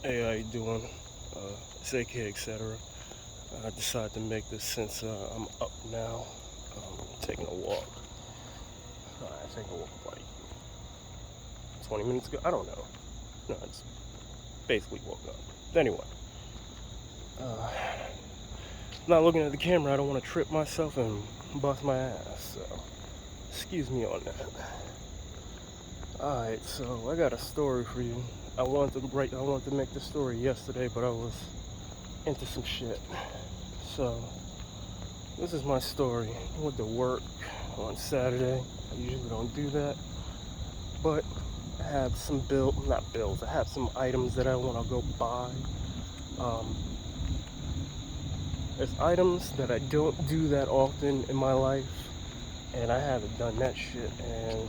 Hey, how you doing? It's AK, etc. I decided to make this since I'm up now, taking a walk. I taking a walk like 20 minutes ago. I don't know. No, it's basically woke up. Anyway, uh, not looking at the camera. I don't want to trip myself and bust my ass. So, excuse me on that. Alright, so I got a story for you. I wanted to make the story yesterday, but I was into some shit. So, this is my story. I went to work on Saturday. I usually don't do that, but I have some not bills. I have some items that I want to go buy. Um, there's items that I don't do that often in my life, and I haven't done that shit in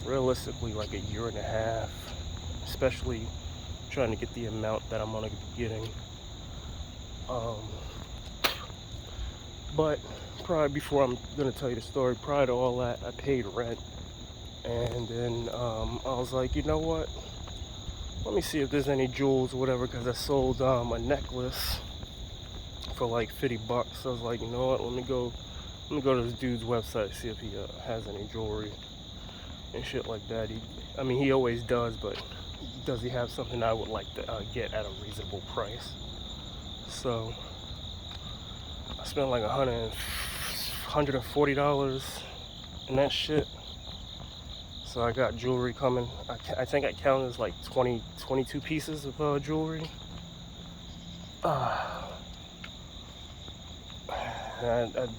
realistically like a year and a half, especially trying to get the amount that I'm gonna be getting. But prior, before I'm gonna tell you the story, prior to all that, I paid rent, and then I was like, you know what? Let me see if there's any jewels or whatever, because I sold a necklace for like $50. I was like, you know what? Let me go to this dude's website, see if he has any jewelry and shit like that. He always does, but does he have something I would like to get at a reasonable price? So I spent like $140 and that shit. So I got jewelry coming. I think I counted as like 22 pieces of jewelry. I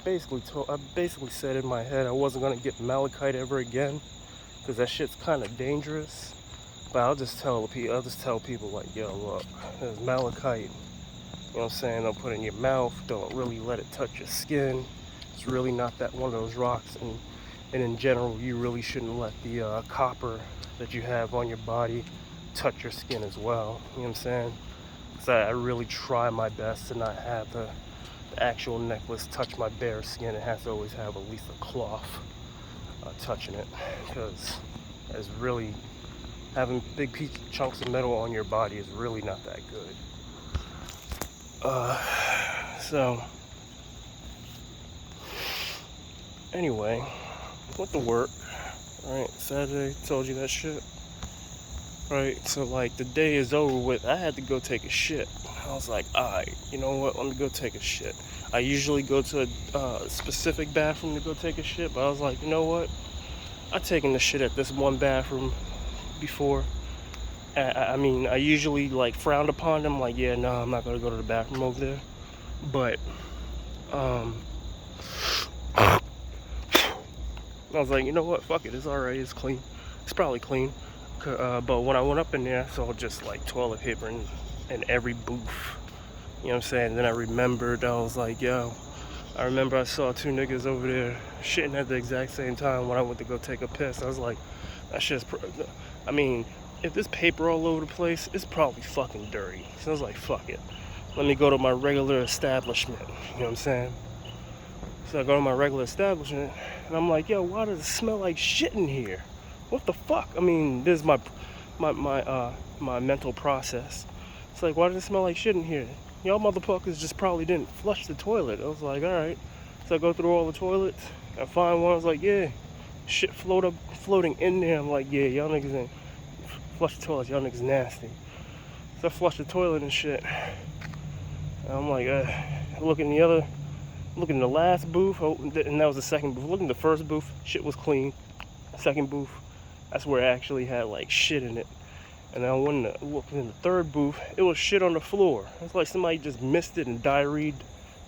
basically said in my head I wasn't gonna get malachite ever again because that shit's kind of dangerous. But I'll just tell people like, yo, look, there's malachite. You know what I'm saying? Don't put it in your mouth. Don't really let it touch your skin. It's really not that one of those rocks. And in general, you really shouldn't let the copper that you have on your body touch your skin as well. You know what I'm saying? So I really try my best to not have the actual necklace touch my bare skin. It has to always have at least a cloth touching it, because it's really having big chunks of metal on your body is really not that good. So anyway, went to work. Right, Saturday, told you that shit. Right, so like the day is over with. I had to go take a shit. I was like, alright, you know what? Let me go take a shit. I usually go to a specific bathroom to go take a shit, but I was like, you know what? I've taken the shit at this one bathroom before. I usually like frowned upon them. Like, yeah, no, I'm not gonna go to the bathroom over there. But I was like, you know what? Fuck it. It's alright. It's clean. It's probably clean. But when I went up in there, I saw just like toilet paper in every booth. You know what I'm saying? And then I remembered. I was like, yo, I remember I saw two niggas over there shitting at the exact same time when I went to go take a piss. I was like, that shit's. If there's paper all over the place, it's probably fucking dirty. So I was like, fuck it. Let me go to my regular establishment. You know what I'm saying? So I go to my regular establishment, and I'm like, yo, why does it smell like shit in here? What the fuck? This is my mental process. It's like, why does it smell like shit in here? Y'all motherfuckers just probably didn't flush the toilet. I was like, alright. So I go through all the toilets. I find one. I was like, yeah, shit floating in there. I'm like, yeah, y'all niggas ain't flush the toilet. Y'all niggas nasty. So I flush the toilet and shit. And I'm like, looking in the last booth, and that was the second booth. Looking in the first booth, shit was clean. Second booth, that's where it actually had like shit in it. And then I went in the third booth, it was shit on the floor. It's like somebody just missed it and diarrheaed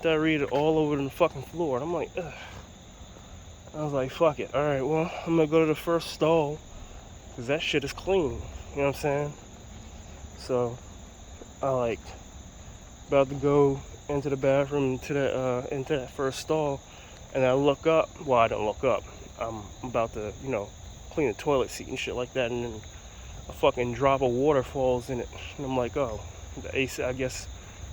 it all over the fucking floor. And I'm like, ugh. I was like, fuck it. Alright, well, I'm gonna go to the first stall, because that shit is clean. You know what I'm saying? So, I like, about to go into the bathroom, into that first stall, and I look up. Well, I don't look up. I'm about to, clean the toilet seat and shit like that, and then a fucking drop of water falls in it. And I'm like, oh, the AC, I guess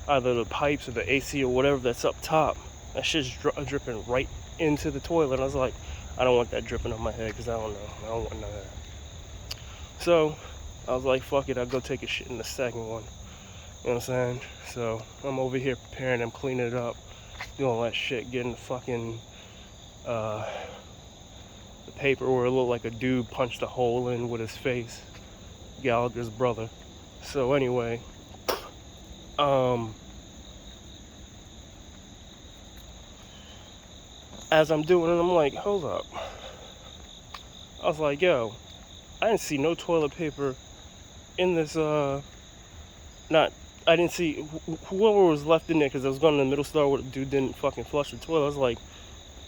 either the pipes or the AC or whatever that's up top, that shit's dripping right into the toilet. I was like, I don't want that dripping on my head, because I don't know. I don't want none of that. So I was like, fuck it, I'll go take a shit in the second one. You know what I'm saying? So I'm over here preparing them, cleaning it up, doing all that shit, getting the fucking the paper where it looked like a dude punched a hole in with his face. Gallagher's brother. So anyway, as I'm doing it, I'm like, hold up. I was like, yo, I didn't see no toilet paper in this, I didn't see whoever was left in there, because I was going in the middle store where the dude didn't fucking flush the toilet. I was like,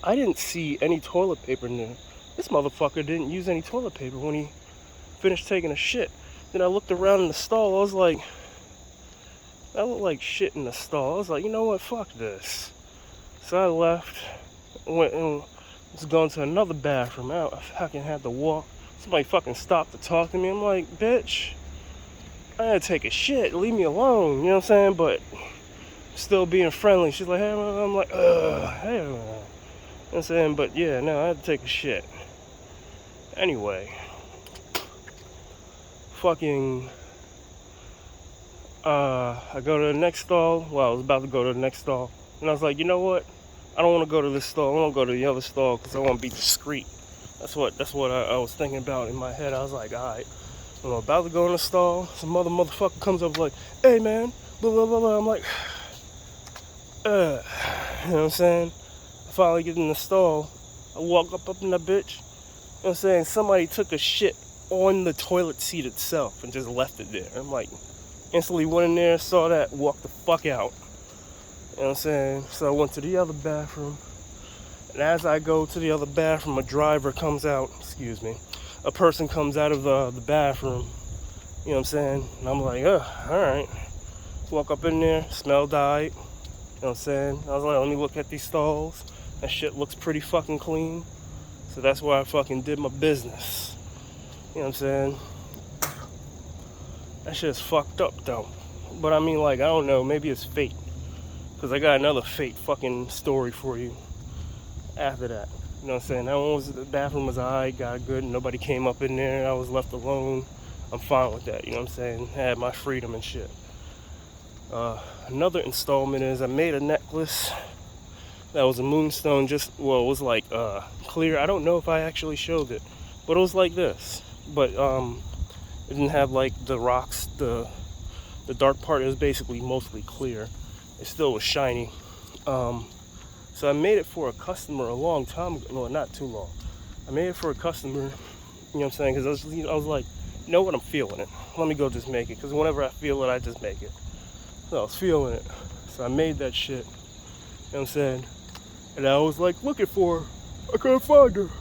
I didn't see any toilet paper in there. This motherfucker didn't use any toilet paper when he finished taking a shit. Then I looked around in the stall. I was like, that looked like shit in the stall. I was like, you know what? Fuck this. So I left, went and was going to another bathroom. I fucking had to walk. Somebody fucking stopped to talk to me. I'm like, bitch, I had to take a shit. Leave me alone. You know what I'm saying? But still being friendly. She's like, hey, I'm like, hey. You know what I'm saying? But yeah, no, I had to take a shit. Anyway, fucking, I go to the next stall. Well, I was about to go to the next stall. And I was like, you know what? I don't want to go to this stall. I want to go to the other stall because I want to be discreet. That's what I was thinking about in my head. I was like, all right. When I'm about to go in the stall, some motherfucker comes up like, hey, man, blah, blah, blah, blah. I'm like, you know what I'm saying? I finally get in the stall. I walk up in that bitch. You know what I'm saying? Somebody took a shit on the toilet seat itself and just left it there. I'm like, instantly went in there, saw that, walked the fuck out. You know what I'm saying? So I went to the other bathroom. And as I go to the other bathroom, a driver comes out, a person comes out of the bathroom. You know what I'm saying? And I'm like, alright. Walk up in there, smell died. You know what I'm saying? I was like, let me look at these stalls. That shit looks pretty fucking clean. So that's why I fucking did my business. You know what I'm saying? That shit's fucked up though. But I mean, like, I don't know, maybe it's fate. Because I got another fate fucking story for you after that. You know what I'm saying? That one was, the bathroom was alright, got good, nobody came up in there, I was left alone. I'm fine with that, you know what I'm saying? I had my freedom and shit. Another installment is I made a necklace that was a moonstone, it was like clear. I don't know if I actually showed it, but it was like this. But it didn't have like the rocks, the dark part. It was basically mostly clear. It still was shiny. So I made it for a customer a long time ago. Well, not too long. I made it for a customer, you know what I'm saying? Because I was like, you know what, I'm feeling it. Let me go just make it. Because whenever I feel it, I just make it. So I was feeling it. So I made that shit. You know what I'm saying? And I was like looking for her. I couldn't find her. You know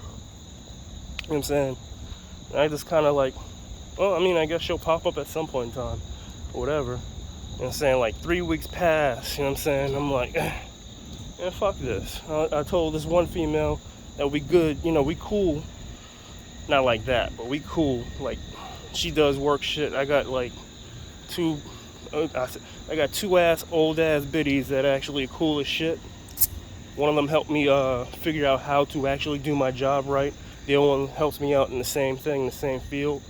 what I'm saying? And I just kind of like, well, I mean, I guess she'll pop up at some point in time. Or whatever. You know what I'm saying? Like 3 weeks passed. You know what I'm saying? I'm like, man, fuck this. I told this one female that we good, you know, we cool. Not like that, but we cool. Like, she does work shit. I got like two old ass biddies that actually are cool as shit. One of them helped me figure out how to actually do my job right. The other one helps me out in the same thing, the same field.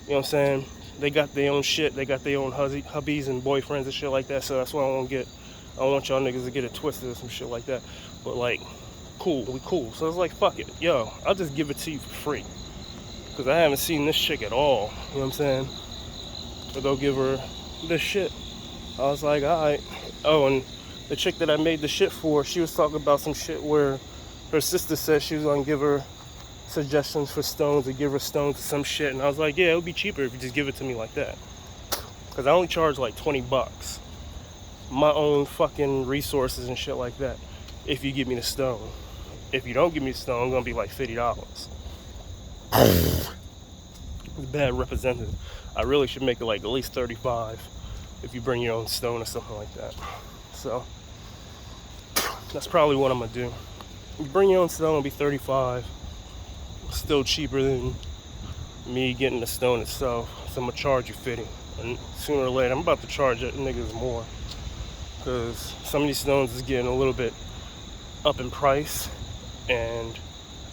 You know what I'm saying? They got their own shit. They got their own hubbies and boyfriends and shit like that. So that's why I don't want y'all niggas to get it twisted or some shit like that. But like, cool, we cool. So I was like, fuck it. Yo, I'll just give it to you for free. Because I haven't seen this chick at all. You know what I'm saying? So go give her this shit. I was like, alright. Oh, and the chick that I made the shit for, she was talking about some shit where her sister said she was going to give her suggestions for stones, or give her stones or some shit. And I was like, yeah, it would be cheaper if you just give it to me like that. Because I only charge like $20. My own fucking resources and shit like that. If you give me the stone. If you don't give me the stone, it's going to be like $50. It's bad represented. I really should make it like at least $35 if you bring your own stone or something like that. So that's probably what I'm gonna do. If you bring your own stone, it'll be $35. Still cheaper than me getting the stone itself. So I'm gonna charge you $50. And sooner or later, I'm about to charge that niggas more. Because some of these stones is getting a little bit up in price. And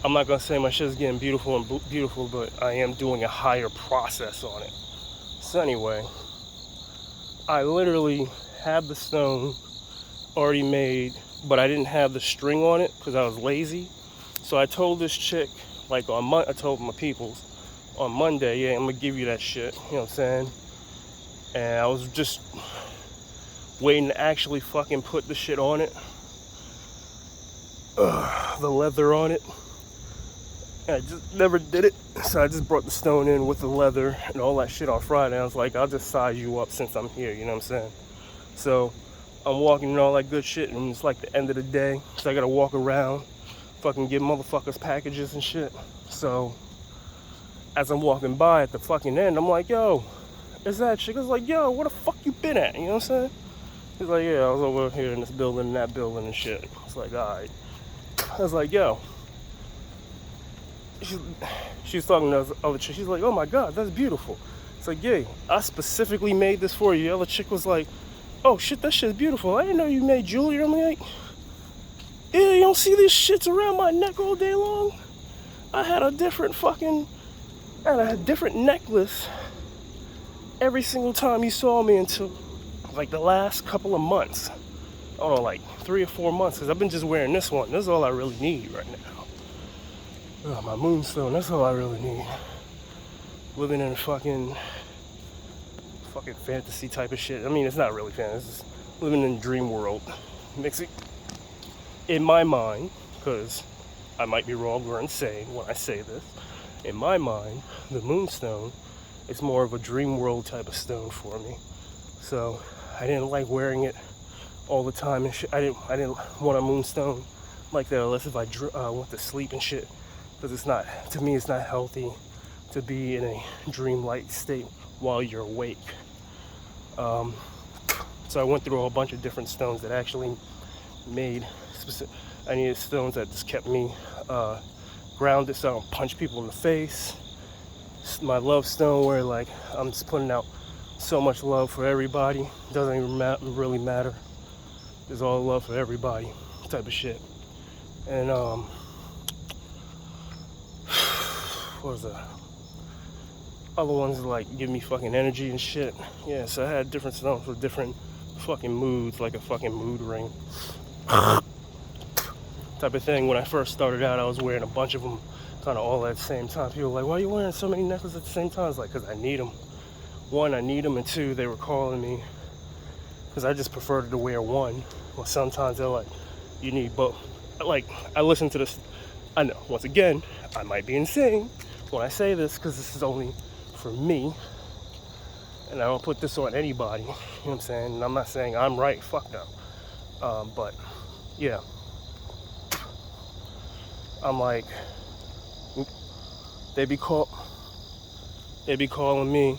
I'm not gonna say my shit is getting beautiful, but I am doing a higher process on it. So anyway, I literally had the stone already made, but I didn't have the string on it because I was lazy. So I told this chick, like I told my peoples on Monday, yeah, I'm gonna give you that shit, you know what I'm saying? And I was just waiting to actually fucking put the shit on it, the leather on it. And I just never did it, so I just brought the stone in with the leather and all that shit on Friday. I was like, I'll just size you up since I'm here, you know what I'm saying? So I'm walking and all that good shit, and it's like the end of the day, so I gotta walk around, fucking give motherfuckers packages and shit. So as I'm walking by at the fucking end, I'm like, yo, is that chick? I was like, yo, where the fuck you been at? You know what I'm saying? He's like, yeah, I was over here in this building and that building and shit. It's like, all right. I was like, yo. She was talking to the other chick. She's like, oh my God, that's beautiful. It's like, yeah, I specifically made this for you. The other chick was like, oh shit, that shit's beautiful. I didn't know you made jewelry. I'm like, yeah, you don't see these shits around my neck all day long? I had a different necklace every single time you saw me until like the last couple of months. I don't know, like 3 or 4 months, because I've been just wearing this one. This is all I really need right now. Oh, my moonstone, that's all I really need. Living in a fucking fantasy type of shit. I mean, it's not really fantasy. It's just living in a dream world. Makes it, in my mind, because I might be wrong or insane when I say this, in my mind, the moonstone is more of a dream world type of stone for me. So I didn't like wearing it all the time and shit. I didn't want a moonstone like that unless if I went to sleep and shit. Because it's not, to me, it's not healthy to be in a dreamlike state while you're awake. So I went through a whole bunch of different stones that actually made specific. I needed stones that just kept me grounded, so I don't punch people in the face. My love stone, where like I'm just putting out so much love for everybody. Doesn't even really matter. There's all love for everybody, type of shit. And what was that? Other ones like give me fucking energy and shit. Yeah, so I had different stones for different fucking moods, like a fucking mood ring type of thing. When I first started out, I was wearing a bunch of them kind of all at the same time. People were like, why are you wearing so many necklaces at the same time? It's like, because I need them. One, I need them, and two, they were calling me because I just preferred to wear one. Well, sometimes they're like, you need both. Like, I listen to this. I know, once again, I might be insane when I say this because this is only for me, and I don't put this on anybody, you know what I'm saying? And I'm not saying I'm right, fuck no. But yeah, I'm like, they be calling me,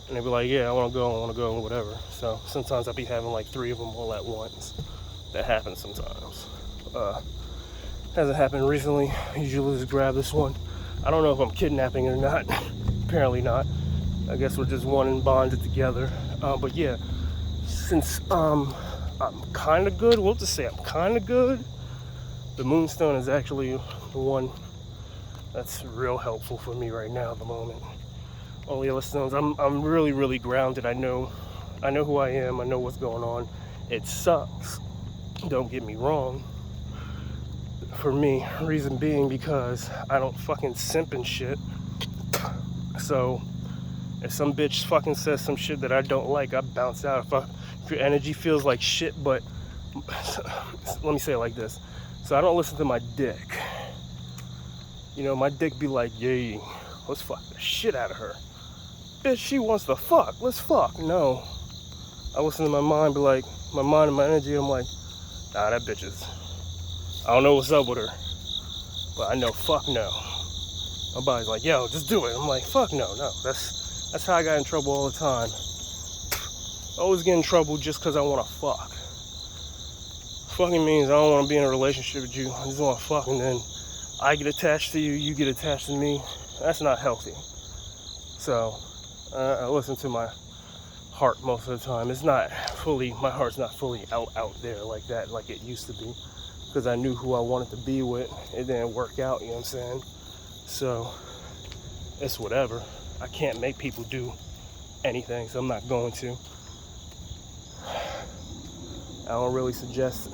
and they be like, yeah, I want to go, whatever. So sometimes I be having like 3 of them all at once. That happens sometimes. Hasn't happened recently. I usually just grab this one. I don't know if I'm kidnapping it or not. Apparently not. I guess we're just one and bonded together. But yeah, since I'm kind of good, we'll just say I'm kind of good. The moonstone is actually the one that's real helpful for me right now at the moment. All the other stones, I'm really, really grounded. I know who I am. I know what's going on. It sucks. Don't get me wrong. For me, reason being because I don't fucking simp and shit. So if some bitch fucking says some shit that I don't like, I bounce out. If your energy feels like shit, but let me say it like this. So I don't listen to my dick. You know, my dick be like, yeah, let's fuck the shit out of her. Bitch, she wants to fuck, let's fuck. No. I listen to my mind, be like, my mind and my energy, I'm like, nah, that bitch is, I don't know what's up with her, but I know fuck no. My body's like, yo, just do it. I'm like, fuck no. That's how I got in trouble all the time. I always get in trouble just because I want to fuck. Fucking means I don't want to be in a relationship with you. I just want to fuck, and then I get attached to you, you get attached to me. That's not healthy. So I listen to my heart most of the time. It's not fully, my heart's not fully out there like that, like it used to be, because I knew who I wanted to be with. It didn't work out, you know what I'm saying? So it's whatever. I can't make people do anything, so I'm not going to. I don't really suggest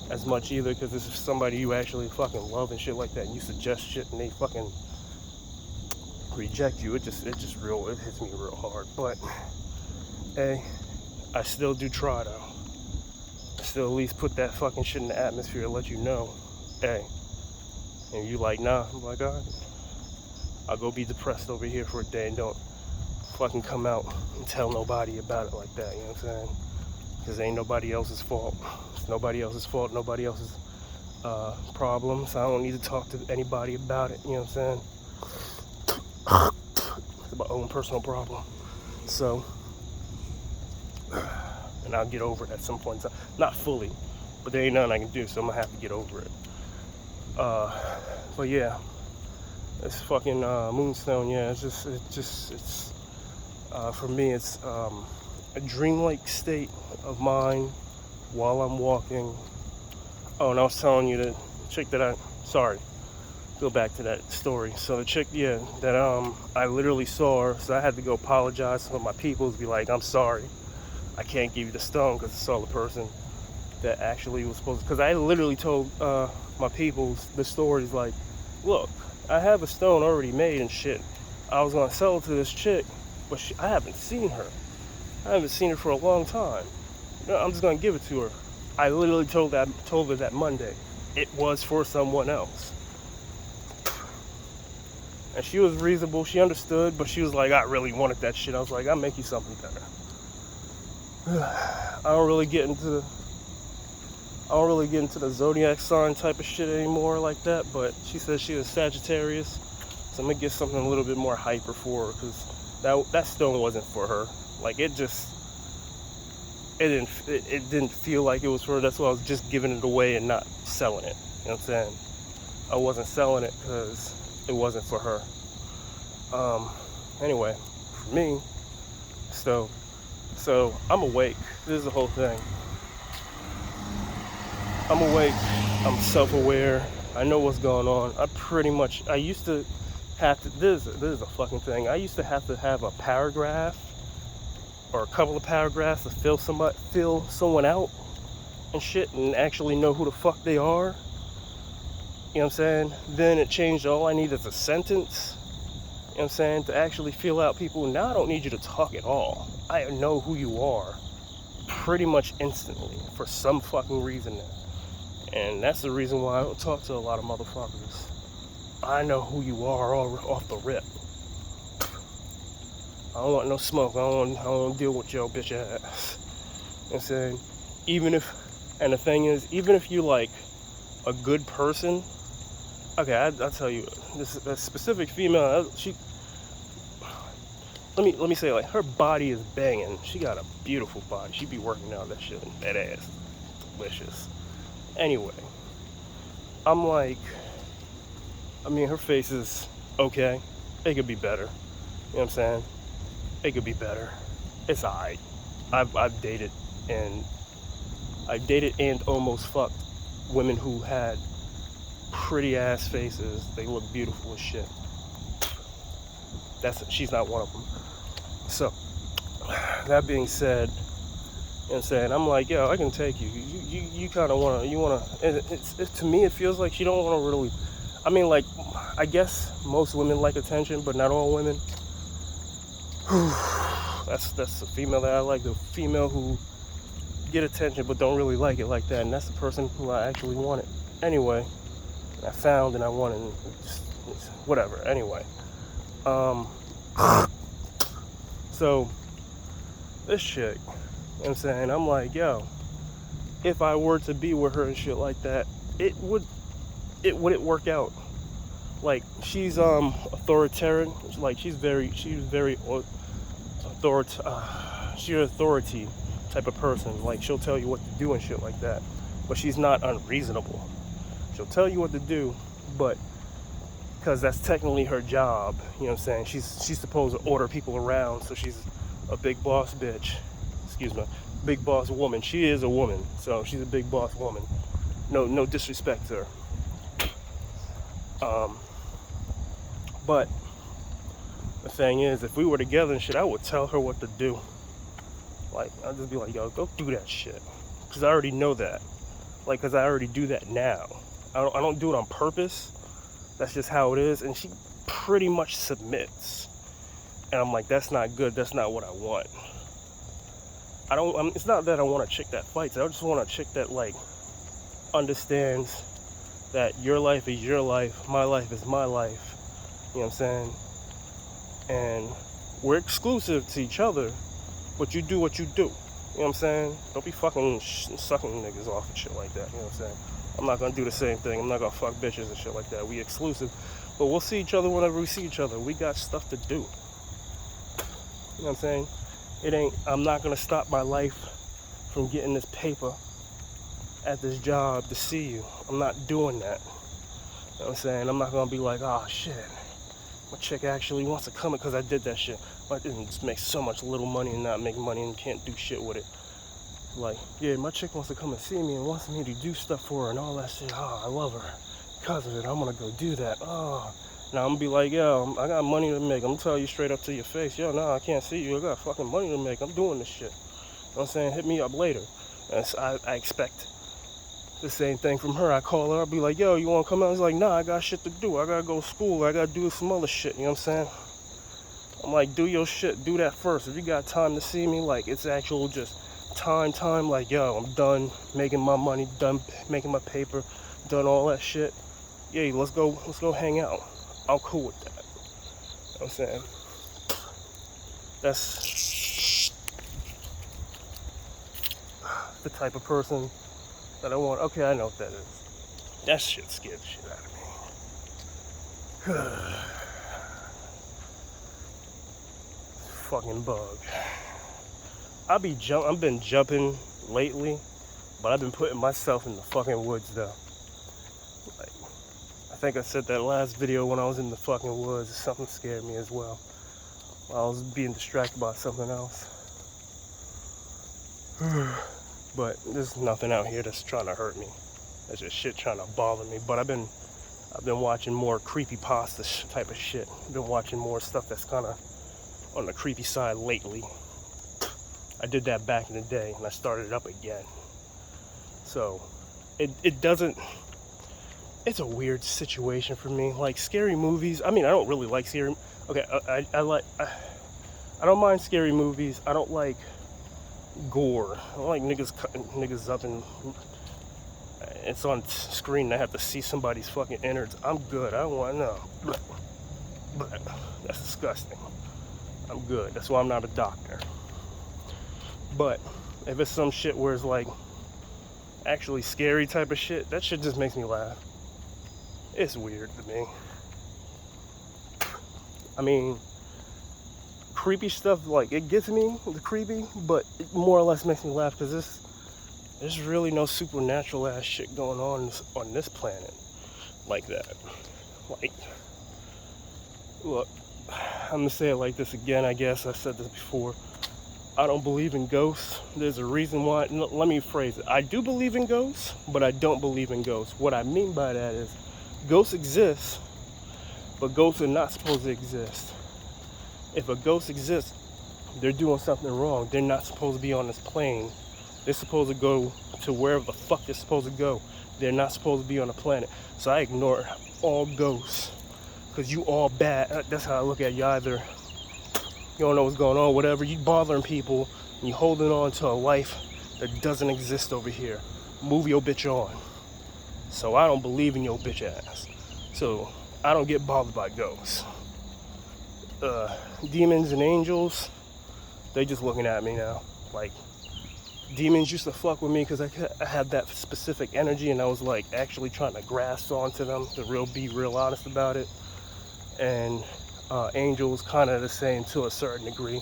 as much either, because this is somebody you actually fucking love and shit like that, and you suggest shit and they fucking reject you. It hits me real hard. But hey, I still do try though. I still at least put that fucking shit in the atmosphere to let you know, hey. And you like, nah. I'm like, alright, I'll go be depressed over here for a day and don't fucking come out and tell nobody about it like that, you know what I'm saying? Because it ain't nobody else's fault. It's nobody else's fault, nobody else's problems. I don't need to talk to anybody about it, you know what I'm saying? It's my own personal problem. So, and I'll get over it at some point in time. Not fully, but there ain't nothing I can do, so I'm gonna have to get over it. But yeah, it's fucking Moonstone. Yeah, it's for me, it's a dreamlike state of mind while I'm walking. Oh, and I was telling you the chick that go back to that story. So the chick, yeah, that I literally saw her, so I had to go apologize to my peoples, be like, I'm sorry, I can't give you the stone, because I saw the person that actually was supposed to, because I literally told my peoples the stories, like, look, I have a stone already made and shit. I was gonna sell it to this chick, but I haven't seen her. I haven't seen her for a long time. No, I'm just gonna give it to her. I literally told her that Monday. It was for someone else. And she was reasonable, she understood, but she was like, I really wanted that shit. I was like, I'll make you something better. I don't really get into the zodiac sign type of shit anymore like that, but she says she was Sagittarius, so I'm gonna get something a little bit more hyper for her, because that stone wasn't for her. Like, it didn't feel like it was for her. That's why I was just giving it away and not selling it. You know what I'm saying? I wasn't selling it because it wasn't for her. Anyway, for me, so I'm awake. This is the whole thing. I'm awake. I'm self-aware. I know what's going on. I used to have to, this is a fucking thing. I used to have a paragraph or a couple of paragraphs to fill someone out and shit, and actually know who the fuck they are. You know what I'm saying? Then it changed. All I need is a sentence. You know what I'm saying? To actually fill out people. Now I don't need you to talk at all. I know who you are pretty much instantly for some fucking reason now. And that's the reason why I don't talk to a lot of motherfuckers. I know who you are all off the rip. I don't want no smoke. I don't want to deal with your bitch ass. You know what I'm saying? And the thing is, even if you like a good person, okay, I'll tell you, a specific female, let me say, like, her body is banging. She got a beautiful body. She be working out that shit, that ass, delicious. Anyway, I'm like, her face is okay. It could be better. You know what I'm saying? It could be better. It's alright. I've dated and almost fucked women who had pretty ass faces. They look beautiful as shit. She's not one of them. So, that being said, you know what I'm saying, I'm like, yo, I can take you. You kind of want to, to me, it feels like she don't want to really, like, I guess most women like attention, but not all women. That's the female that I like, the female who get attention but don't really like it like that, and that's the person who I actually wanted. Anyway, I found and I wanted, and whatever. Anyway, so this chick, you know what I'm saying, I'm like, yo, if I were to be with her and shit like that, wouldn't work out. Like, she's authoritarian. Like, she's very she's an authority type of person. Like, she'll tell you what to do and shit like that, but she's not unreasonable. She'll tell you what to do, but because that's technically her job, you know what I'm saying, she's supposed to order people around, so she's a big boss bitch. Excuse me, big boss woman. She is a woman, so she's a big boss woman. No disrespect to her. But the thing is, if we were together and shit, I would tell her what to do. Like, I'd just be like, yo, go do that shit. Because I already know that. Like, because I already do that now. I don't do it on purpose. That's just how it is. And she pretty much submits. And I'm like, that's not good. That's not what I want. It's not that I want a chick that fights. I just want a chick that, like, understands that your life is your life. My life is my life. You know what I'm saying? And we're exclusive to each other, but you do what you do. You know what I'm saying? Don't be fucking sucking niggas off and shit like that. You know what I'm saying? I'm not gonna do the same thing. I'm not gonna fuck bitches and shit like that. We exclusive, but we'll see each other whenever we see each other. We got stuff to do. You know what I'm saying? I'm not gonna stop my life from getting this paper at this job to see you. I'm not doing that. You know what I'm saying? I'm not gonna be like, oh shit, my chick actually wants to come because I did that shit. I didn't just make so much little money and not make money and can't do shit with it. Like, yeah, my chick wants to come and see me and wants me to do stuff for her and all that shit. Oh, I love her. Because of it, I'm gonna go do that. Oh. Now I'm gonna be like, yo, I got money to make. I'm gonna tell you straight up to your face, yo, no, I can't see you. I got fucking money to make. I'm doing this shit. You know what I'm saying? Hit me up later. And I expect the same thing from her. I call her, I'll be like, yo, you wanna come out? She's like, nah, I got shit to do. I gotta go to school. I gotta do some other shit. You know what I'm saying? I'm like, do your shit. Do that first. If you got time to see me, like, it's actual just time, like, yo, I'm done making my money, done making my paper, done all that shit. Yeah, let's go hang out. I'm cool with that. You know what I'm saying? That's the type of person that I want. Okay, I know what that is. That shit scared the shit out of me. Fucking bug. I've been jumping lately, but I've been putting myself in the fucking woods though. Like, I think I said that last video when I was in the fucking woods. Something scared me as well. I was being distracted by something else. But there's nothing out here that's trying to hurt me. There's just shit trying to bother me. But I've been watching more creepypasta type of shit. I've been watching more stuff that's kind of on the creepy side lately. I did that back in the day, and I started it up again. So, it doesn't. It's a weird situation for me. Like scary movies. I mean, I don't really like scary. Okay, I don't mind scary movies. I don't like gore. I don't like niggas cutting niggas up and it's on screen. And I have to see somebody's fucking innards. I'm good. I don't want to know. But that's disgusting. I'm good. That's why I'm not a doctor. But if it's some shit where it's like actually scary type of shit, that shit just makes me laugh. It's weird to me. I mean, creepy stuff, like, it gets me, the creepy, but it more or less makes me laugh because there's really no supernatural ass shit going on this planet like that. Like, look, I'm gonna say it like this again, I guess. I've said this before. I don't believe in ghosts. There's a reason why. Let me phrase it. I do believe in ghosts, but I don't believe in ghosts. What I mean by that is ghosts exist, but ghosts are not supposed to exist. If a ghost exists, they're doing something wrong. They're not supposed to be on this plane. They're supposed to go to wherever the fuck they're supposed to go. They're not supposed to be on the planet. So I ignore all ghosts. Because you all bad. That's how I look at you. Either you don't know what's going on, whatever. You bothering people, and you holding on to a life that doesn't exist over here. Move your bitch on. So I don't believe in your bitch ass. So I don't get bothered by ghosts. Demons and angels, they just looking at me now. Like, demons used to fuck with me because I had that specific energy, and I was like actually trying to grasp onto them to be real honest about it. And angels kind of the same to a certain degree.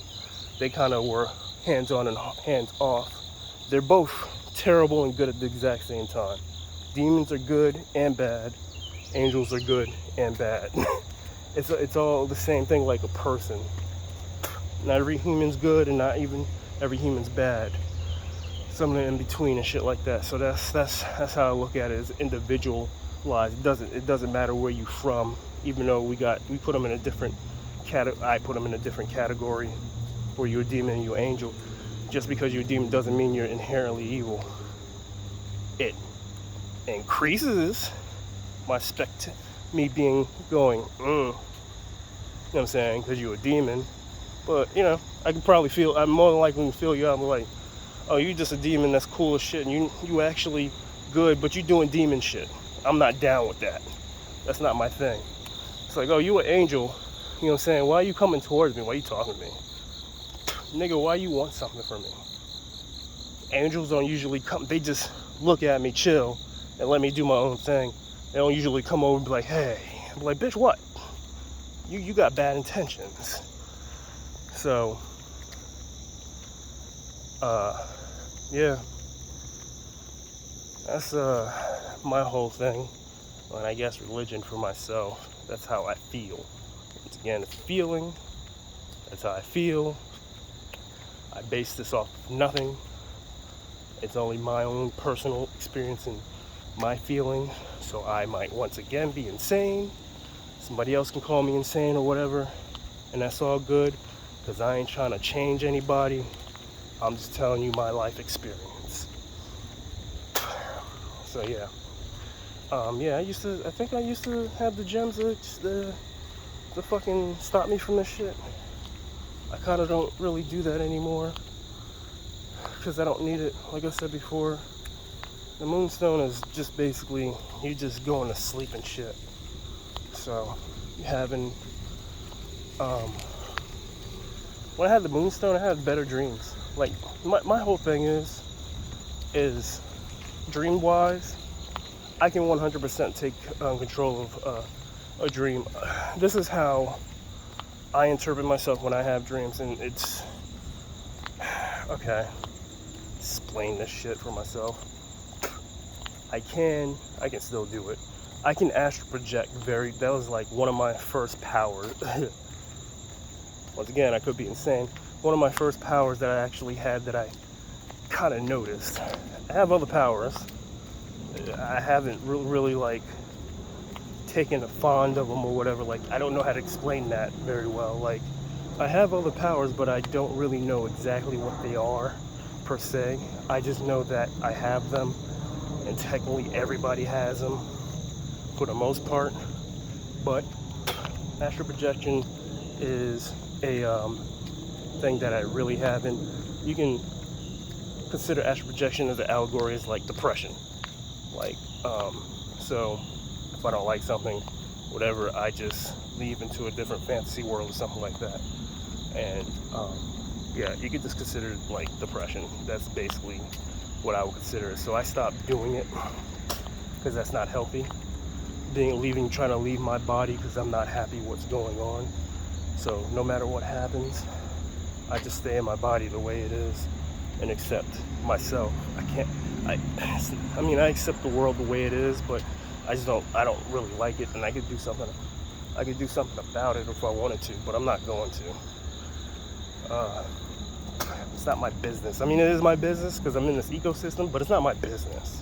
They kind of were hands on and hands off. They're both terrible and good at the exact same time. Demons are good and bad. Angels are good and bad. It's all the same thing, like a person. Not every human's good and not even every human's bad. Something in between and shit like that. So that's how I look at it, as individualized. It doesn't matter where you're from, even though we put them in a different I put them in a different category where you're a demon and you're an angel. Just because you're a demon doesn't mean you're inherently evil. It increases my me being going, you know what I'm saying, because you're a demon. But, I can probably I'm more than likely to feel you out. I'm like, oh, you just a demon, that's cool as shit, and you actually good, but you doing demon shit. I'm not down with that. That's not my thing. It's like, oh, you an angel, you know what I'm saying, why are you coming towards me? Why are you talking to me? Nigga, why you want something from me? Angels don't usually come, they just look at me, chill, and let me do my own thing. They don't usually come over and be like, hey. I'm like, bitch, what? You got bad intentions. So, yeah. That's my whole thing. And I guess religion for myself. That's how I feel. Once again, it's feeling. That's how I feel. I base this off of nothing. It's only my own personal experience and my feeling. So I might once again be insane. Somebody else can call me insane or whatever. And that's all good. Because I ain't trying to change anybody. I'm just telling you my life experience. So yeah. Yeah, I think I used to have the gems to fucking stop me from this shit. I kind of don't really do that anymore. Because I don't need it. Like I said before, the moonstone is just basically, you just going to sleep and shit. So, having, when I had the moonstone, I had better dreams. Like, my whole thing is dream-wise, I can 100% take control of a dream. This is how I interpret myself when I have dreams, and it's, okay, explain this shit for myself. I can still do it. I can astral project that was like one of my first powers. Once again, I could be insane. One of my first powers that I actually had that I kind of noticed. I have other powers. I haven't really like taken a fond of them or whatever. Like, I don't know how to explain that very well. Like, I have other powers, but I don't really know exactly what they are per se. I just know that I have them, and technically everybody has them for the most part. But astral projection is a thing that I really haven't. You can consider astral projection as an allegory as like depression. Like, so if I don't like something, whatever, I just leave into a different fantasy world or something like that. And yeah, you could just consider it like depression. That's basically what I would consider it. So I stopped doing it because that's not healthy. Trying to leave my body because I'm not happy what's going on. So no matter what happens, I just stay in my body the way it is and accept myself. I mean, I accept the world the way it is, but I don't really like it, and I could do something about it if I wanted to, but I'm not going to. It's not my business. I mean, it is my business because I'm in this ecosystem, but it's not my business.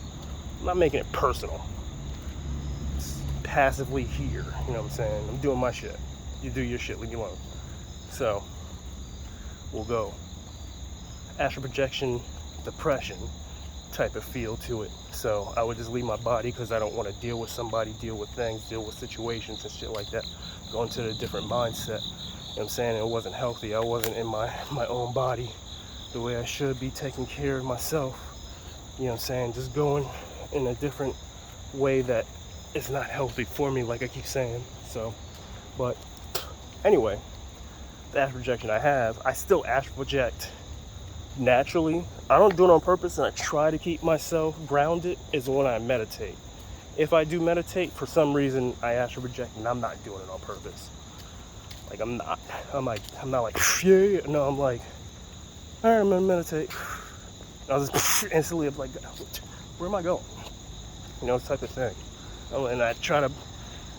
I'm not making it personal. It's passively here, you know what I'm saying? I'm doing my shit. You do your shit, leave me alone. So, we'll go. Astral projection, depression type of feel to it. So I would just leave my body because I don't want to deal with somebody, deal with things, deal with situations and shit like that. Go into a different mindset. You know what I'm saying? It wasn't healthy. I wasn't in my own body the way I should be, taking care of myself. You know what I'm saying? Just going in a different way that is not healthy for me, like I keep saying. So, but anyway, the astral projection I still astral project naturally. I don't do it on purpose, and I try to keep myself grounded is when I meditate. If I do meditate, for some reason I astral project, and I'm not doing it on purpose. Like, I'm not like, yeah, no, I'm like, all right, I'm gonna meditate. I'll just instantly like, where am I going? You know, this type of thing. And I try to,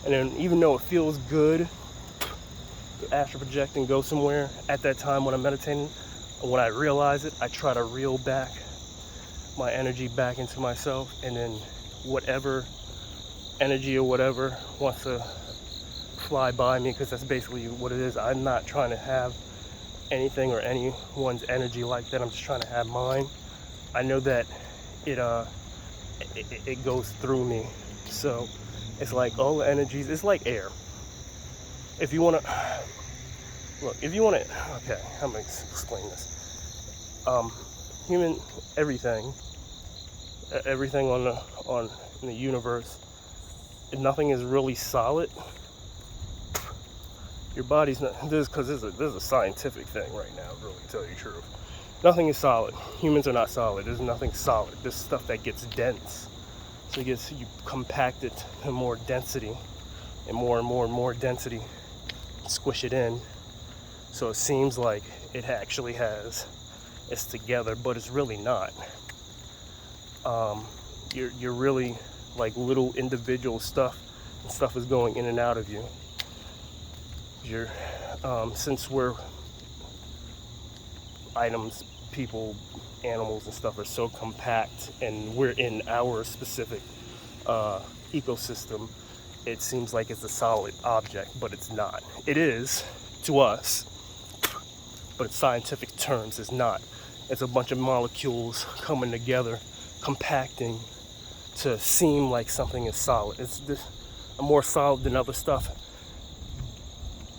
and then even though it feels good to astral project and go somewhere at that time when I'm meditating, when I realize it, I try to reel back my energy back into myself, and then whatever energy or whatever wants to fly by me, because that's basically what it is. I'm not trying to have anything or anyone's energy like that. I'm just trying to have mine. I know that it goes through me. So it's like all the energies, it's like air. If you want to, look, if you want to, okay, how am I explain this? Human, everything in the universe, nothing is really solid. Your body's not, this is a scientific thing right now, really, to tell you the truth. Nothing is solid. Humans are not solid. There's nothing solid. There's stuff that gets dense. So you compact it to more density, and more density, squish it in. So it seems like it actually it's together, but it's really not. You're really like little individual stuff, and stuff is going in and out of you. Since we're items, people, animals and stuff are so compact, and we're in our specific ecosystem, it seems like it's a solid object, but it's not. It is to us, but in scientific terms, it's not. It's a bunch of molecules coming together, compacting to seem like something is solid. I'm more solid than other stuff,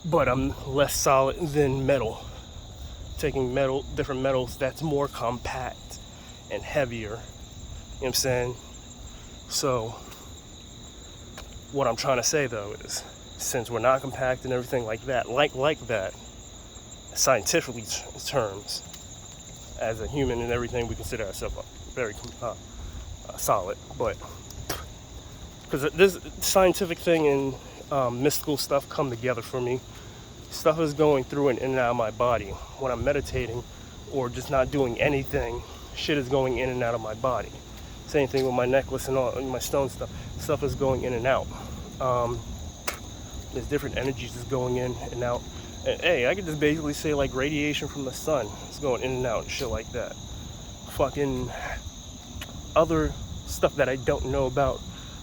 but I'm less solid than metal. Taking different metals that's more compact and heavier. You know what I'm saying? So what I'm trying to say though is, since we're not compact and everything like that, scientifically terms, as a human and everything, we consider ourselves very solid. But because this scientific thing and mystical stuff come together for me, stuff is going through and in and out of my body. When I'm meditating or just not doing anything, shit is going in and out of my body. Same thing with my necklace and all my stone stuff. Stuff is going in and out. There's different energies that's going in and out. And hey, I could just basically say like radiation from the sun. It's going in and out and shit like that. Fucking other stuff that I don't know about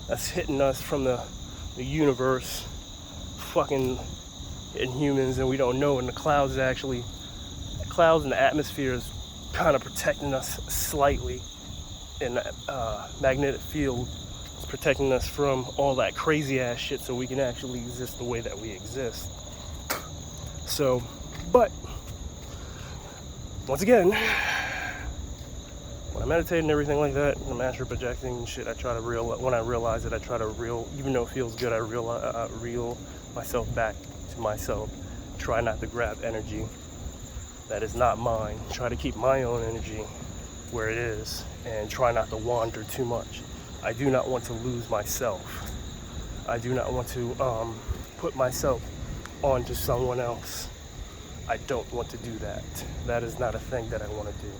that's hitting us from the universe. Fucking in humans, and we don't know. And the clouds and the atmosphere is kind of protecting us slightly. And magnetic field is protecting us from all that crazy ass shit, so we can actually exist the way that we exist. So, but once again, when I meditate and everything like that, and I'm astral projecting and shit, when I realize it, I try to even though it feels good, I reel myself back to myself. Try not to grab energy that is not mine. Try to keep my own energy where it is, and try not to wander too much. I do not want to lose myself. I do not want to put myself onto someone else. I don't want to do that. That is not a thing that I want to do.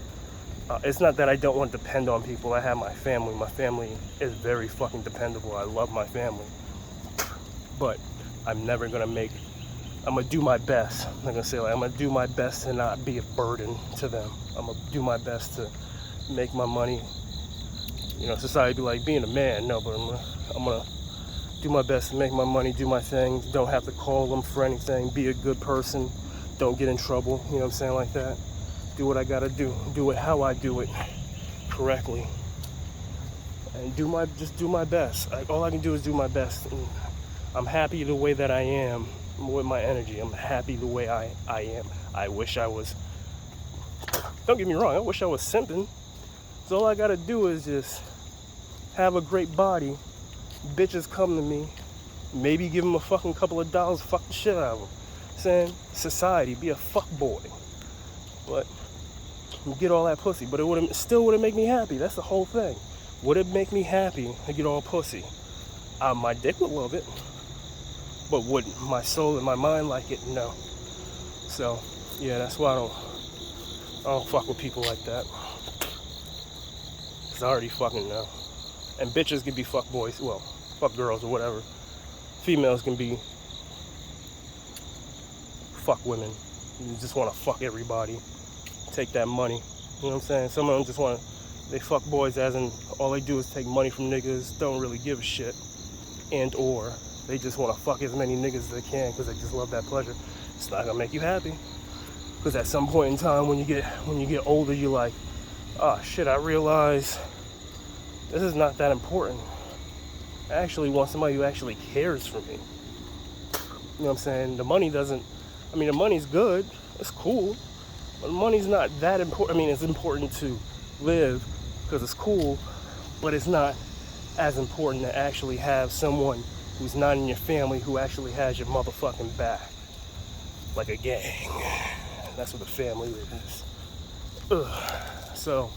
It's not that I don't want to depend on people. I have my family. My family is very fucking dependable. I love my family. But I'm never going to I'm going to do my best. I'm not going to say I'm going to do my best to not be a burden to them. I'm going to do my best to make my money. You know, society be like being a man. No, but I'm going to do my best to make my money, do my thing. Don't have to call them for anything. Be a good person. Don't get in trouble. You know what I'm saying? Like that. Do what I got to do. Do it how I do it correctly. And just do my best. All I can do is do my best. And I'm happy the way that I am with my energy. I'm happy the way I am. I wish I was, don't get me wrong, I wish I was simping. So all I gotta do is just have a great body. Bitches come to me, maybe give them a fucking couple of dollars, fuck the shit out of them. Saying, society, be a fuck boy. But you get all that pussy, but it still wouldn't make me happy. That's the whole thing. Would it make me happy to get all pussy? My dick would love it. But would my soul and my mind like it? No. So, yeah, that's why I don't fuck with people like that. Cause I already fucking know. And bitches can be fuck boys, well, fuck girls or whatever. Females can be fuck women. You just want to fuck everybody. Take that money. You know what I'm saying? Some of them just they fuck boys as in all they do is take money from niggas, don't really give a shit. And or They just want to fuck as many niggas as they can because they just love that pleasure. It's not gonna make you happy. Because at some point in time, when you get older, you're like, oh shit, I realize this is not that important. I actually want somebody who actually cares for me. You know what I'm saying? The money doesn't, I mean, the money's good, it's cool, but the money's not that important. I mean, it's important to live because it's cool, but it's not as important to actually have someone who's not in your family who actually has your motherfucking back. Like a gang. That's what a family is. Ugh. So,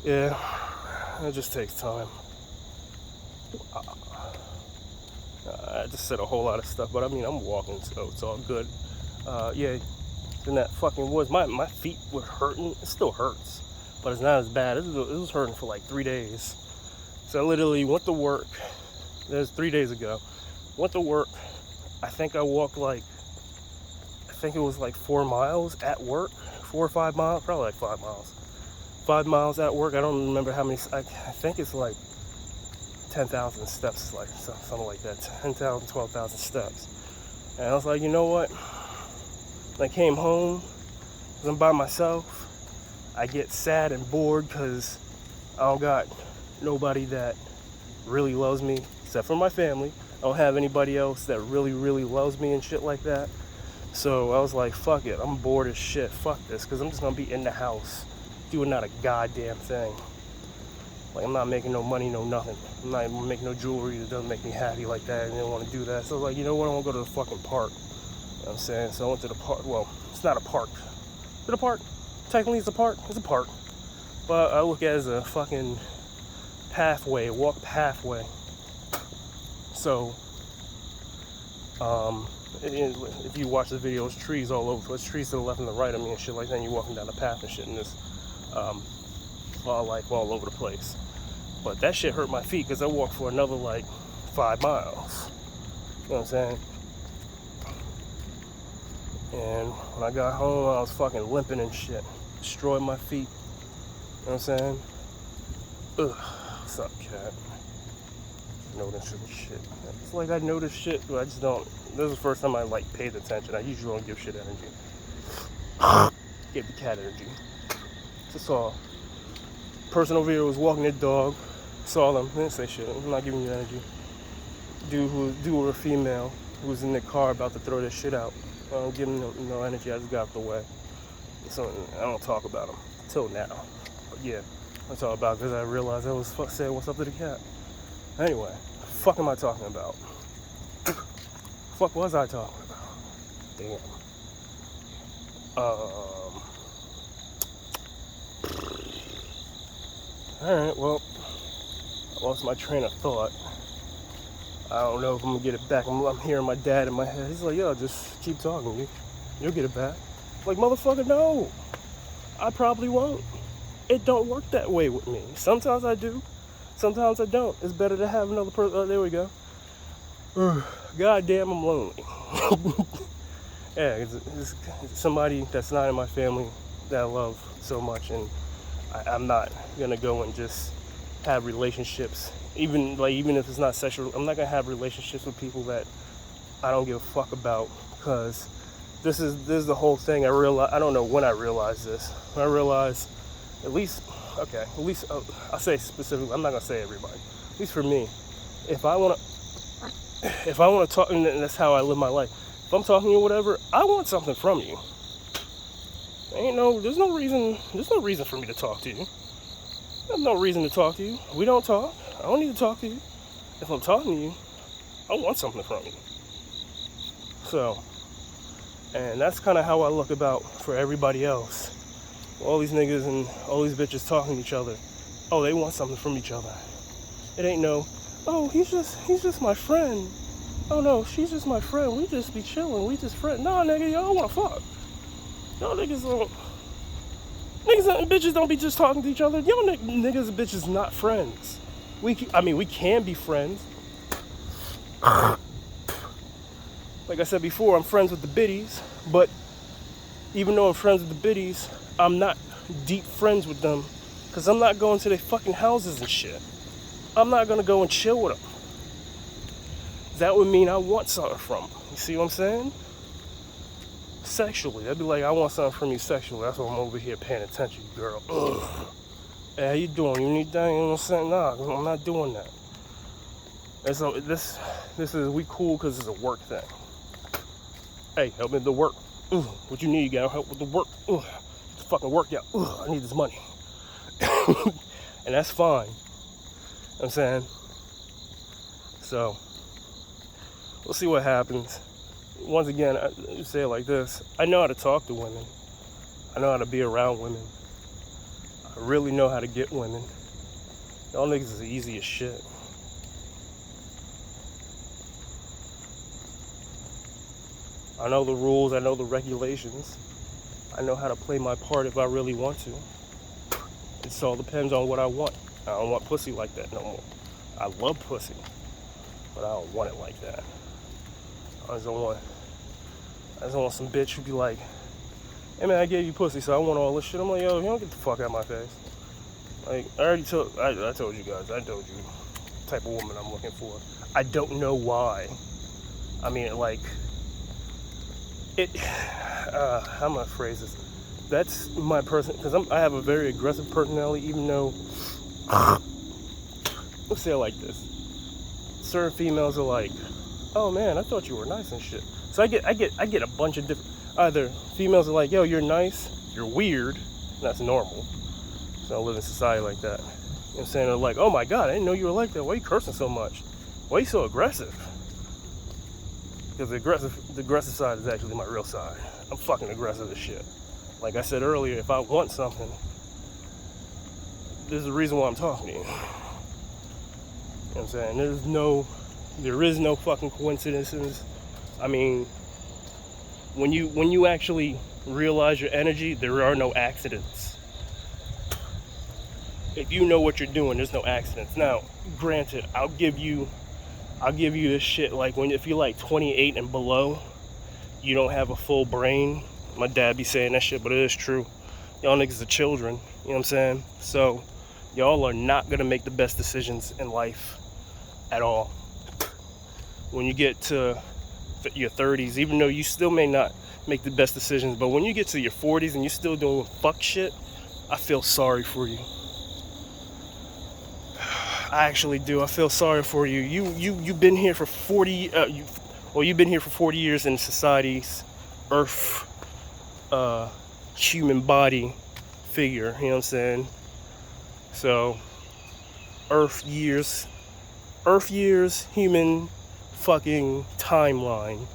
yeah, it just takes time. I just said a whole lot of stuff, but I mean, I'm walking, so it's all good. Yeah, in that fucking woods, my feet were hurting. It still hurts, but it's not as bad. It was hurting for like 3 days. So I literally went to work. That was 3 days ago. Went to work. I think I walked like, I think it was like 4 miles at work. 4 or 5 miles, probably like 5 miles. 5 miles at work. I don't remember how many. I think it's like 10,000 steps, like something like that. 10,000, 12,000 steps. And I was like, you know what? When I came home, because I'm by myself, I get sad and bored because I don't got nobody that really loves me except for my family. I don't have anybody else that really, really loves me and shit like that. So I was like, fuck it, I'm bored as shit. Fuck this, because I'm just going to be in the house doing not a goddamn thing. Like, I'm not making no money, no nothing. I'm not even making no jewelry that doesn't make me happy like that. I didn't want to do that. So I was like, you know what, I want to go to the fucking park. You know what I'm saying? So I went to the park. Well, it's not a park. Is it a park? Technically it's a park. It's a park. But I look at it as a fucking pathway, walk pathway. So, if you watch the video, there's trees all over. There's trees to the left and the right. I mean, shit like that. And you're walking down the path and shit, and this wildlife all over the place. But that shit hurt my feet because I walked for another like 5 miles. You know what I'm saying? And when I got home, I was fucking limping and shit. Destroyed my feet. You know what I'm saying? Ugh. What's up, cat? Noticing shit. It's like I notice shit, but I just don't. This is the first time I like paid attention. I usually don't give shit energy. Give the cat energy. Just saw a person over here was walking their dog. Saw them. Didn't say shit. I'm not giving you energy. Dude or a female who was in their car about to throw their shit out. I don't give them no energy. I just got out the way. So I don't talk about them till now. But yeah, I talk about because I realized I was saying what's up to the cat. Anyway, the fuck am I talking about? Fuck was I talking about? Damn. Alright, well, I lost my train of thought. I don't know if I'm gonna get it back. I'm hearing my dad in my head. He's like, yo, just keep talking. You'll get it back. Like, motherfucker, no. I probably won't. It don't work that way with me. Sometimes I do. Sometimes I don't. It's better to have another person. Oh, there we go. God damn, I'm lonely. Yeah, it's somebody that's not in my family that I love so much, and I'm not gonna go and just have relationships. Even if it's not sexual, I'm not gonna have relationships with people that I don't give a fuck about, because this is the whole thing. I don't know when I realized this. When I realized, at least I'll say specifically. I'm not gonna say everybody. At least for me, if I wanna talk, and that's how I live my life. If I'm talking to you or whatever, I want something from you. There's no reason for me to talk to you. There's no reason to talk to you. We don't talk. I don't need to talk to you. If I'm talking to you, I want something from you. So, and that's kind of how I look about for everybody else. All these niggas and all these bitches talking to each other. Oh, they want something from each other. It ain't no, oh, he's just my friend. Oh no, she's just my friend. We just be chilling. We just friends. Nah, nigga, y'all wanna fuck. Y'all niggas don't. Niggas and bitches don't be just talking to each other. Y'all niggas and bitches not friends. We can be friends. Like I said before, I'm friends with the biddies, but even though I'm friends with the biddies, I'm not deep friends with them Because I'm not going to their fucking houses and shit. I'm not going to go and chill with them. That would mean I want something from them. You see what I'm saying? Sexually. I'd be like, I want something from you sexually. That's why I'm over here paying attention, girl. Ugh. Hey, how you doing? You need that? You know what I'm saying? Nah, I'm not doing that. And so this is, we cool because it's a work thing. Hey, help me with the work. Ugh. What you need? You gotta help with the work. Ugh. Get the fucking work out. Ugh. I need this money. And that's fine. You know what I'm saying? So, we'll see what happens. Once again, I say it like this. I know how to talk to women. I know how to be around women. I really know how to get women. Y'all niggas is easy as shit. I know the rules. I know the regulations. I know how to play my part if I really want to. It all depends on what I want. I don't want pussy like that no more. I love pussy, but I don't want it like that. I just don't want some bitch who be like, hey man, I gave you pussy, so I want all this shit. I'm like, yo, you don't get the fuck out of my face. Like, I told you guys, I told you the type of woman I'm looking for. I don't know why. I mean, like, how am I phrase this? That's my person, because I have a very aggressive personality, even though, let's say it like this. Certain females are like, oh man, I thought you were nice and shit. So I get a bunch of different, either females are like, yo, you're nice, you're weird, and that's normal. So I live in society like that. You know what I'm saying? They're like, oh my God, I didn't know you were like that. Why are you cursing so much? Why are you so aggressive? Because the aggressive side is actually my real side. I'm fucking aggressive as shit. Like I said earlier, if I want something, there's a reason why I'm talking to you. You know what I'm saying? There is no fucking coincidences. I mean, when you actually realize your energy, there are no accidents. If you know what you're doing, there's no accidents. Now, granted, I'll give you this shit, like if you're like 28 and below, you don't have a full brain. My dad be saying that shit, but it is true. Y'all niggas are children, you know what I'm saying? So, y'all are not gonna make the best decisions in life at all. When you get to your 30s, even though you still may not make the best decisions, but when you get to your 40s and you're still doing fuck shit, I feel sorry for you. I actually do. I feel sorry for you. You've been here for 40. You've been here for 40 years in society's Earth, human body figure. You know what I'm saying? So, Earth years, human fucking timeline.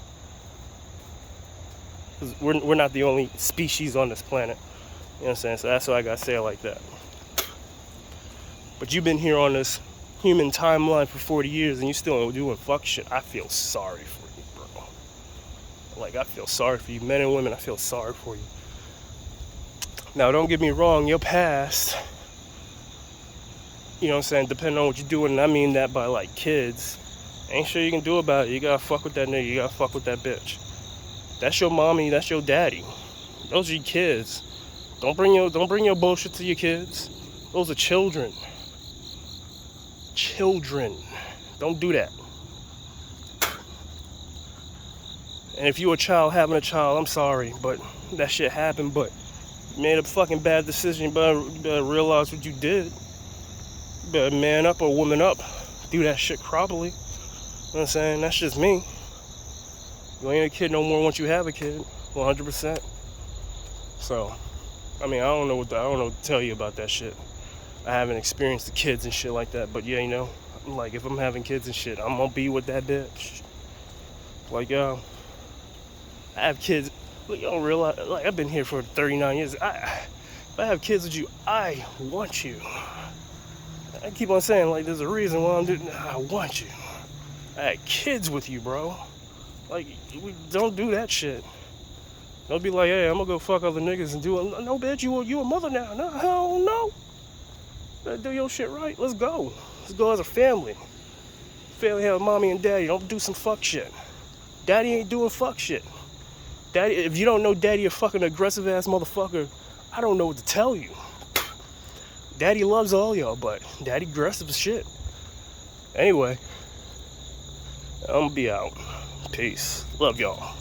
'Cause we're not the only species on this planet. You know what I'm saying? So that's why I gotta say it like that. But you've been here on this human timeline for 40 years and you still doing fuck shit. I feel sorry for you, bro. Like, I feel sorry for you. Men and women, I feel sorry for you. Now, don't get me wrong, your past, you know what I'm saying, depending on what you're doing, and I mean that by, like, kids, ain't sure you can do about it. You gotta fuck with that nigga. You gotta fuck with that bitch. That's your mommy. That's your daddy. Those are your kids. Don't bring your bullshit to your kids. Those are children. Children. Don't do that. And if you're a child having a child, I'm sorry, but that shit happened. But you made a fucking bad decision. You better realize what you did. You better man up or woman up. Do that shit properly. You know what I'm saying? That's just me. You ain't a kid no more once you have a kid. 100%. So, I mean, I don't know what to tell you about that shit. I haven't experienced the kids and shit like that, but yeah, you know, like if I'm having kids and shit, I'm gonna be with that bitch. Like, yo, I have kids. Look, you don't realize, like, I've been here for 39 years. If I have kids with you, I want you. I keep on saying, like, there's a reason why I'm doing. I want you. I had kids with you, bro. Like, we don't do that shit. Don't be like, hey, I'm gonna go fuck other niggas and do it. No, bitch, you a mother now. No, hell no. Better do your shit right. Let's go. Let's go as a family. Family have mommy and daddy. Don't do some fuck shit. Daddy ain't doing fuck shit. Daddy, if you don't know daddy a fucking aggressive ass motherfucker, I don't know what to tell you. Daddy loves all y'all, but Daddy aggressive as shit. Anyway, I'm gonna be out. Peace. Love y'all.